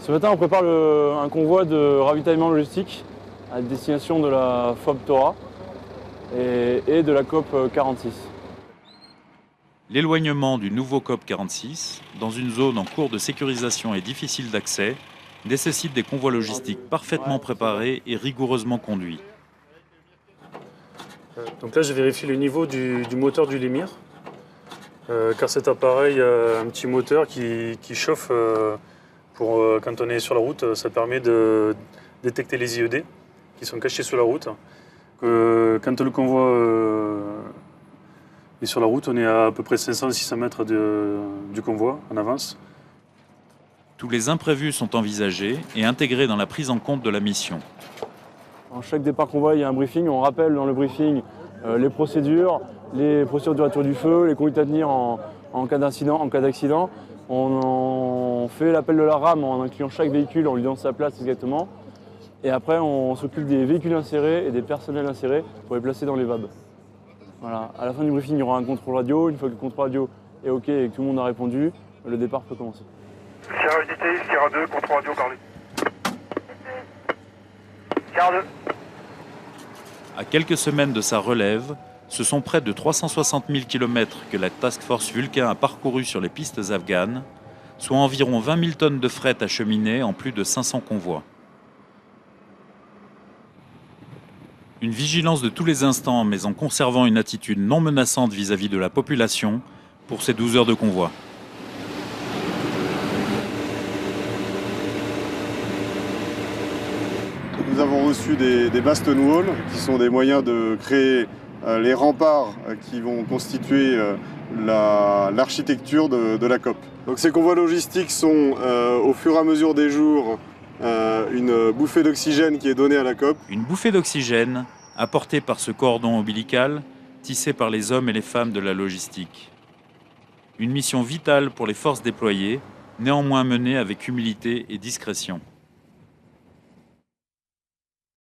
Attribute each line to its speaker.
Speaker 1: Ce matin, on prépare un convoi de ravitaillement logistique à destination de la FOB Tora et de la COP 46.
Speaker 2: L'éloignement du nouveau COP 46, dans une zone en cours de sécurisation et difficile d'accès, nécessite des convois logistiques parfaitement préparés et rigoureusement conduits.
Speaker 3: Donc là, je vérifie le niveau du moteur du Lemire, car cet appareil a un petit moteur qui chauffe pour quand on est sur la route. Ça permet de détecter les IED qui sont cachés sur la route. Quand le convoi est sur la route, on est à peu près 500-600 mètres du convoi en avance.
Speaker 2: Tous les imprévus sont envisagés et intégrés dans la prise en compte de la mission.
Speaker 1: En chaque départ convoi, il y a un briefing. On rappelle dans le briefing les procédures de retour du feu, les conduites à tenir en cas d'incident, en cas d'accident. On fait l'appel de la rame en incluant chaque véhicule, en lui donnant sa place exactement. Et après, on s'occupe des véhicules insérés et des personnels insérés pour les placer dans les VAB. Voilà. À la fin du briefing, il y aura un contrôle radio. Une fois que le contrôle radio est OK et que tout le monde a répondu, le départ peut commencer.
Speaker 4: Sierra Unité, Sierra 2, contrôle radio, parlez. Sierra 2.
Speaker 2: À quelques semaines de sa relève, ce sont près de 360 000 km que la Task Force Vulcain a parcouru sur les pistes afghanes, soit environ 20 000 tonnes de fret acheminées en plus de 500 convois. Une vigilance de tous les instants, mais en conservant une attitude non menaçante vis-à-vis de la population pour ces 12 heures de convoi.
Speaker 5: Nous avons reçu des Baston Walls, qui sont des moyens de créer les remparts qui vont constituer l'architecture de la COP. Donc ces convois logistiques sont, au fur et à mesure des jours, une bouffée d'oxygène qui est donnée à la COP.
Speaker 2: Une bouffée d'oxygène apportée par ce cordon ombilical tissé par les hommes et les femmes de la logistique. Une mission vitale pour les forces déployées, néanmoins menée avec humilité et discrétion.